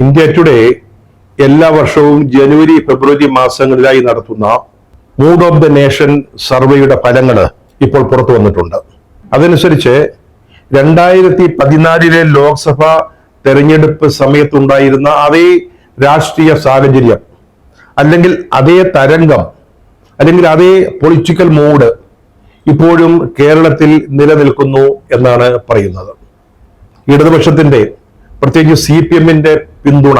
India today എല്ലാ വർഷവും ജനുവരി ഫെബ്രുവരി മാസങ്ങളിലായി നടത്തുന്ന മൂഡ് ഓഫ് ദ നേഷൻ സർവേയുടെ ഫലങ്ങൾ ഇപ്പോൾ പുറത്തു വന്നിട്ടുണ്ട്. അതനുസരിച്ച് 2014 ലോക്സഭാ തെരഞ്ഞെടുപ്പ് സമയത്തുണ്ടായിരുന്ന അതേ രാഷ്ട്രീയ സാഹചര്യം അല്ലെങ്കിൽ അതേ തരംഗം അല്ലെങ്കിൽ അതേ പൊളിറ്റിക്കൽ മൂഡ് ഇപ്പോഴും കേരളത്തിൽ നിലനിൽക്കുന്നു എന്നാണ് പറയുന്നത്. ഇടതുപക്ഷത്തിന്റെ പ്രത്യേകിച്ച് CPM-ന്റെ പിന്തുണ,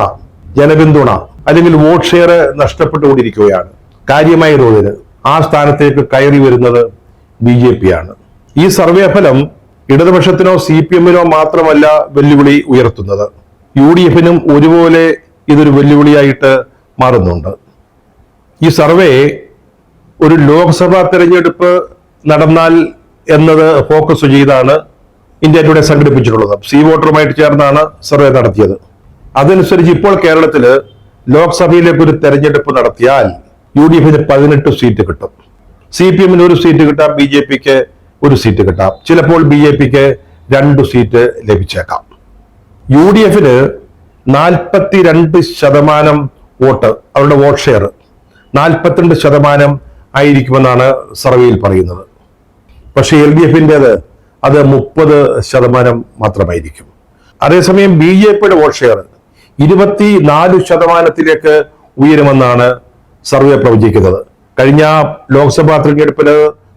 ജനപിന്തുണ അല്ലെങ്കിൽ വോട്ട് ഷെയർ നഷ്ടപ്പെട്ടുകൊണ്ടിരിക്കുകയാണ്. കാര്യമായ തോതിൽ ആ സ്ഥാനത്തേക്ക് കയറി വരുന്നത് BJP ആണ്. ഈ സർവേ ഫലം ഇടതുപക്ഷത്തിനോ CPM-നോ മാത്രമല്ല വെല്ലുവിളി ഉയർത്തുന്നത്, UDF-നും ഒരുപോലെ ഇതൊരു വെല്ലുവിളിയായിട്ട് മാറുന്നുണ്ട്. ഈ സർവേ ഒരു ലോക്സഭാ തെരഞ്ഞെടുപ്പ് നടന്നാൽ എന്നത് ഫോക്കസ് ചെയ്താണ് ഇന്ത്യ ടുഡേ സംഘടിപ്പിച്ചിട്ടുള്ളത്. സി വോട്ടറുമായിട്ട് ചേർന്നാണ് സർവേ നടത്തിയത്. അതനുസരിച്ച് ഇപ്പോൾ കേരളത്തിൽ ലോക്സഭയിലേക്ക് ഒരു തെരഞ്ഞെടുപ്പ് നടത്തിയാൽ UDF-ന് 18 സീറ്റ് കിട്ടും, CPM-ന് 1 സീറ്റ് കിട്ടാം, BJP-ക്ക് 1 സീറ്റ് കിട്ടാം, ചിലപ്പോൾ BJP-ക്ക് 2 സീറ്റ് ലഭിച്ചേക്കാം. UDF-ന് 42% വോട്ട്, അവരുടെ വോട്ട് ഷെയർ 42% ആയിരിക്കുമെന്നാണ് സർവേയിൽ പറയുന്നത്. പക്ഷേ LDF-ന്റേത് അത് 30% മാത്രമായിരിക്കും. അതേസമയം BJP-യുടെ വോട്ട് ഷെയർ 24% ഉയരുമെന്നാണ് സർവേ പ്രവചിക്കുന്നത്. കഴിഞ്ഞ ലോക്സഭാ തെരഞ്ഞെടുപ്പിൽ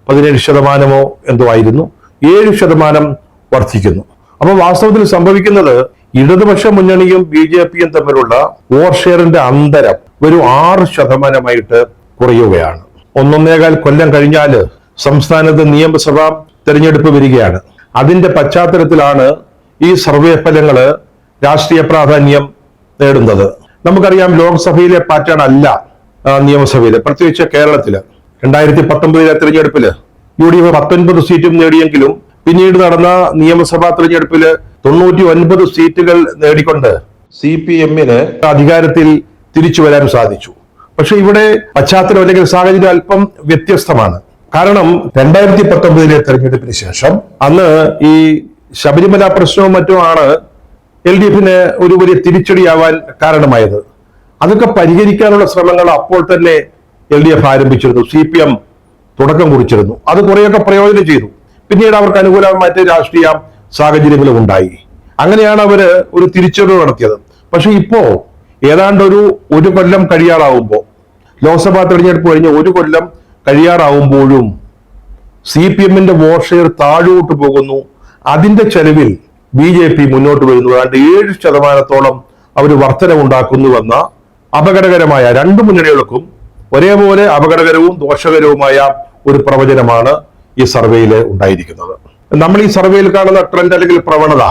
17% എന്തോ ആയിരുന്നു, 7% വർദ്ധിക്കുന്നു. അപ്പൊ വാസ്തവത്തിൽ സംഭവിക്കുന്നത് ഇടതുപക്ഷ മുന്നണിയും BJP-യും തമ്മിലുള്ള വോട്ട് ഷെയറിന്റെ അന്തരം ഒരു 6% കുറയുകയാണ്. 1.25 കൊല്ലം കഴിഞ്ഞാൽ സംസ്ഥാനത്ത് നിയമസഭാ തെരഞ്ഞെടുപ്പ് വരികയാണ്. അതിന്റെ പശ്ചാത്തലത്തിലാണ് ഈ സർവേ ഫലങ്ങള് രാഷ്ട്രീയ പ്രാധാന്യം നേടുന്നത്. നമുക്കറിയാം, ലോക്സഭയിലെ പാറ്റേൺ അല്ല നിയമസഭയില്, പ്രത്യേകിച്ച് കേരളത്തില്. 2019 തെരഞ്ഞെടുപ്പില് UDF 19 സീറ്റും നേടിയെങ്കിലും പിന്നീട് നടന്ന നിയമസഭാ തെരഞ്ഞെടുപ്പില് 99 സീറ്റുകൾ നേടിക്കൊണ്ട് CPM-ന് അധികാരത്തിൽ തിരിച്ചു വരാൻ സാധിച്ചു. പക്ഷെ ഇവിടെ പശ്ചാത്തലം അല്ലെങ്കിൽ സാഹചര്യം അല്പം വ്യത്യസ്തമാണ്. കാരണം 2019 തെരഞ്ഞെടുപ്പിന് ശേഷം അന്ന് ഈ ശബരിമല പ്രശ്നവും മറ്റുമാണ് LDF-ന് ഒരു വലിയ തിരിച്ചടിയാവാൻ കാരണമായത്. അതൊക്കെ പരിഹരിക്കാനുള്ള ശ്രമങ്ങൾ അപ്പോൾ തന്നെ LDF ആരംഭിച്ചിരുന്നു, CPM തുടക്കം കുറിച്ചിരുന്നു. അത് കുറെയൊക്കെ പ്രയോജനം ചെയ്തു. പിന്നീട് അവർക്ക് അനുകൂലമായ രാഷ്ട്രീയ സാഹചര്യങ്ങളും ഉണ്ടായി. അങ്ങനെയാണ് അവര് ഒരു തിരിച്ചറിവ് നടത്തിയത്. പക്ഷെ ഇപ്പോ ഏതാണ്ട് ഒരു കൊല്ലം കഴിയാറാവുമ്പോൾ, ലോക്സഭാ തെരഞ്ഞെടുപ്പ് കഴിഞ്ഞ് 1 കൊല്ലം കഴിയാറാവുമ്പോഴും CPM-ന്റെ വോട്ട് ഷെയർ താഴോട്ട് പോകുന്നു. അതിന്റെ ചെലവിൽ BJP മുന്നോട്ട് വരുന്നു. 7% അവർ വർധനവുണ്ടാക്കുന്നുവെന്ന അപകടകരമായ, രണ്ട് മുന്നണികൾക്കും ഒരേപോലെ അപകടകരവും ദോഷകരവുമായ ഒരു പ്രവചനമാണ് ഈ സർവേയിൽ ഉണ്ടായിരിക്കുന്നത്. നമ്മൾ ഈ സർവേയിൽ കാണുന്ന ട്രെൻഡ് അല്ലെങ്കിൽ പ്രവണത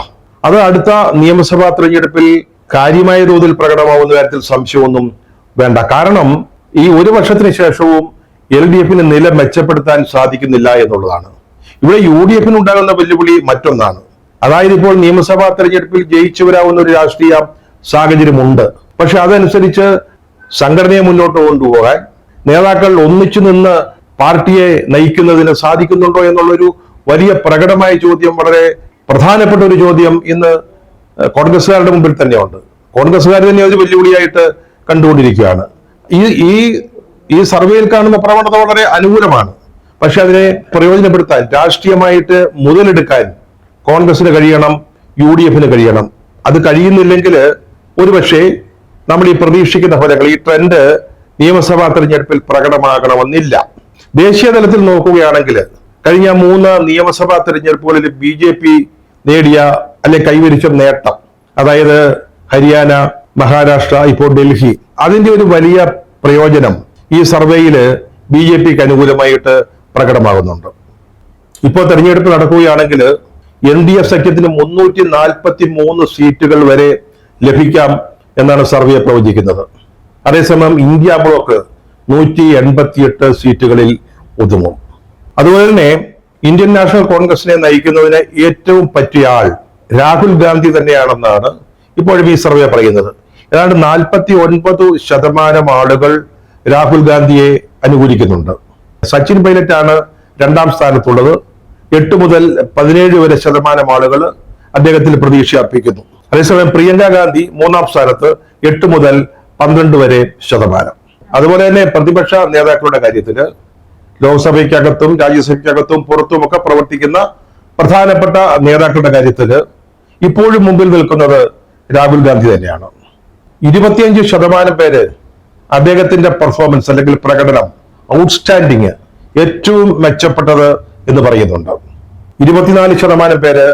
അത് അടുത്ത നിയമസഭാ തെരഞ്ഞെടുപ്പിൽ കാര്യമായ തോതിൽ പ്രകടമാവുന്ന കാര്യത്തിൽ സംശയമൊന്നും വേണ്ട. കാരണം ഈ 1 വർഷത്തിന് ശേഷവും LDF-ന് നില മെച്ചപ്പെടുത്താൻ സാധിക്കുന്നില്ല എന്നുള്ളതാണ്. ഇവിടെ UDF-ന് ഉണ്ടാകുന്ന വെല്ലുവിളി മറ്റൊന്നാണ്. അതായത് ഇപ്പോൾ നിയമസഭാ തെരഞ്ഞെടുപ്പിൽ ജയിച്ചു വരാവുന്ന ഒരു രാഷ്ട്രീയ സാഹചര്യമുണ്ട്. പക്ഷെ അതനുസരിച്ച് സംഘടനയെ മുന്നോട്ട് കൊണ്ടുപോകാൻ നേതാക്കൾ ഒന്നിച്ചു നിന്ന് പാർട്ടിയെ നയിക്കുന്നതിന് സാധിക്കുന്നുണ്ടോ എന്നുള്ളൊരു വലിയ പ്രകടമായ ചോദ്യം, വളരെ പ്രധാനപ്പെട്ട ഒരു ചോദ്യം ഇന്ന് കോൺഗ്രസ്സുകാരുടെ മുമ്പിൽ തന്നെയുണ്ട്. കോൺഗ്രസ്സുകാർ തന്നെ ഒരു വെല്ലുവിളിയായിട്ട് കണ്ടുകൊണ്ടിരിക്കുകയാണ്. ഈ സർവേയിൽ കാണുന്ന പ്രവണത വളരെ അനുകൂലമാണ്. പക്ഷെ അതിനെ പ്രയോജനപ്പെടുത്താൻ, രാഷ്ട്രീയമായിട്ട് മുതലെടുക്കാൻ കോൺഗ്രസിന് കഴിയണം, UDF-ന് കഴിയണം. അത് കഴിയുന്നില്ലെങ്കിൽ ഒരുപക്ഷെ നമ്മൾ ഈ പ്രതീക്ഷിക്കുന്ന ഫലങ്ങൾ, ഈ ട്രെൻഡ് നിയമസഭാ തെരഞ്ഞെടുപ്പിൽ പ്രകടമാകണമെന്നില്ല. ദേശീയ തലത്തിൽ നോക്കുകയാണെങ്കിൽ കഴിഞ്ഞ 3 നിയമസഭാ തെരഞ്ഞെടുപ്പുകളിൽ BJP നേടിയ അല്ലെ കൈവരിച്ച നേട്ടം, അതായത് ഹരിയാന, മഹാരാഷ്ട്ര, ഇപ്പോൾ ഡൽഹി, അതിന്റെ ഒരു വലിയ പ്രയോജനം ഈ സർവേയില് BJP-ക്ക് അനുകൂലമായിട്ട് പ്രകടമാകുന്നുണ്ട്. ഇപ്പോൾ തെരഞ്ഞെടുപ്പ് നടക്കുകയാണെങ്കിൽ NDF സഖ്യത്തിന് 343 സീറ്റുകൾ വരെ ലഭിക്കാം എന്നാണ് സർവേ പ്രവചിക്കുന്നത്. അതേസമയം ഇന്ത്യ ബ്ലോക്ക് 188 സീറ്റുകളിൽ ഒതുങ്ങും. അതുപോലെ തന്നെ ഇന്ത്യൻ നാഷണൽ കോൺഗ്രസിനെ നയിക്കുന്നതിന് ഏറ്റവും പറ്റിയ ആൾ രാഹുൽ ഗാന്ധി തന്നെയാണെന്നാണ് ഇപ്പോഴും ഈ സർവേ പറയുന്നത്. ഏതാണ്ട് 49% ആളുകൾ രാഹുൽ ഗാന്ധിയെ അനുകൂലിക്കുന്നുണ്ട്. സച്ചിൻ പൈലറ്റ് ആണ് 2ാം സ്ഥാനത്തുള്ളത്. 8 മുതൽ 17 വരെ ശതമാനം ആളുകൾ അദ്ദേഹത്തിൽ പ്രതീക്ഷ അർപ്പിക്കുന്നു. അതേസമയം പ്രിയങ്ക ഗാന്ധി മൂന്നാം സ്ഥാനത്ത് 8 മുതൽ 12 വരെ ശതമാനം. അതുപോലെ തന്നെ പ്രതിപക്ഷ നേതാക്കളുടെ കാര്യത്തിൽ ലോക്സഭയ്ക്കകത്തും രാജ്യസഭയ്ക്കകത്തും പുറത്തുമൊക്കെ പ്രവർത്തിക്കുന്ന പ്രധാനപ്പെട്ട നേതാക്കളുടെ കാര്യത്തിൽ ഇപ്പോഴും മുമ്പിൽ നിൽക്കുന്നത് രാഹുൽ ഗാന്ധി തന്നെയാണ്. 25% പേര് അദ്ദേഹത്തിന്റെ പെർഫോമൻസ് അല്ലെങ്കിൽ പ്രകടനം ഔട്ട്സ്റ്റാൻഡിങ് ഏറ്റവും മെച്ചപ്പെട്ടത് എന്ന് പറയുന്നുണ്ട്. 24% പേര്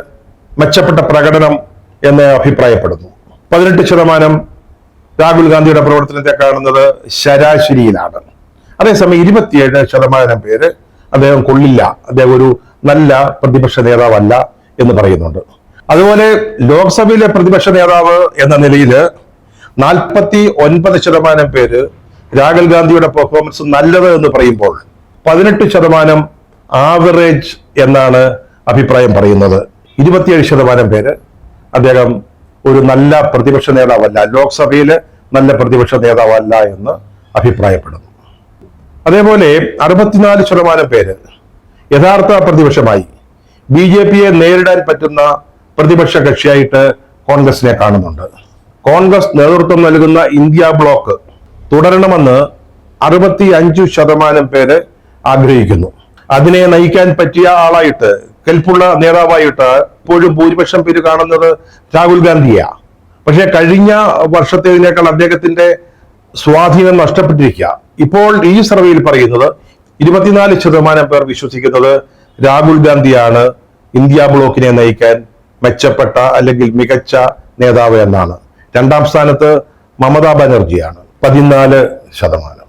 മെച്ചപ്പെട്ട പ്രകടനം എന്ന് അഭിപ്രായപ്പെടുന്നു. 18% രാഹുൽ ഗാന്ധിയുടെ പ്രവർത്തനത്തെ കാണുന്നത് ശരാശരിയിലാണ്. അതേസമയം 27% പേര് അദ്ദേഹം കൊള്ളില്ല, അദ്ദേഹം ഒരു നല്ല പ്രതിപക്ഷ നേതാവല്ല എന്ന് പറയുന്നുണ്ട്. അതുപോലെ ലോക്സഭയിലെ പ്രതിപക്ഷ നേതാവ് എന്ന നിലയിൽ 49% പേര് രാഹുൽ ഗാന്ധിയുടെ പെർഫോമൻസ് നല്ലത് എന്ന് പറയുമ്പോൾ 18% ആവറേജ് എന്നാണ് അഭിപ്രായം പറയുന്നത്. 27% പേര് അദ്ദേഹം ഒരു നല്ല പ്രതിപക്ഷ നേതാവല്ല, ലോക്സഭയിലെ നല്ല പ്രതിപക്ഷ നേതാവല്ല എന്ന് അഭിപ്രായപ്പെടുന്നു. അതേപോലെ 64% പേര് യഥാർത്ഥ പ്രതിപക്ഷമായി BJPയെ നേരിടാൻ പറ്റുന്ന പ്രതിപക്ഷ കക്ഷിയായിട്ട് കോൺഗ്രസിനെ കാണുന്നുണ്ട്. കോൺഗ്രസ് നേതൃത്വം നൽകുന്ന ഇന്ത്യ ബ്ലോക്ക് തുടരണമെന്ന് 65% പേര് ആഗ്രഹിക്കുന്നു. അതിനെ നയിക്കാൻ പറ്റിയ ആളായിട്ട്, കെൽപ്പുള്ള നേതാവായിട്ട് ഇപ്പോഴും ഭൂരിപക്ഷം പേര് കാണുന്നത് രാഹുൽ ഗാന്ധിയാ. പക്ഷെ കഴിഞ്ഞ വർഷത്തേതിനേക്കാൾ അദ്ദേഹത്തിന്റെ സ്വാധീനം നഷ്ടപ്പെട്ടിരിക്കുക. ഇപ്പോൾ ഈ സർവേയിൽ പറയുന്നത് 24% പേർ വിശ്വസിക്കുന്നത് രാഹുൽ ഗാന്ധിയാണ് ഇന്ത്യ ബ്ലോക്കിനെ നയിക്കാൻ മെച്ചപ്പെട്ട അല്ലെങ്കിൽ മികച്ച നേതാവ് എന്നാണ്. രണ്ടാം സ്ഥാനത്ത് മമതാ ബാനർജിയാണ് 14%.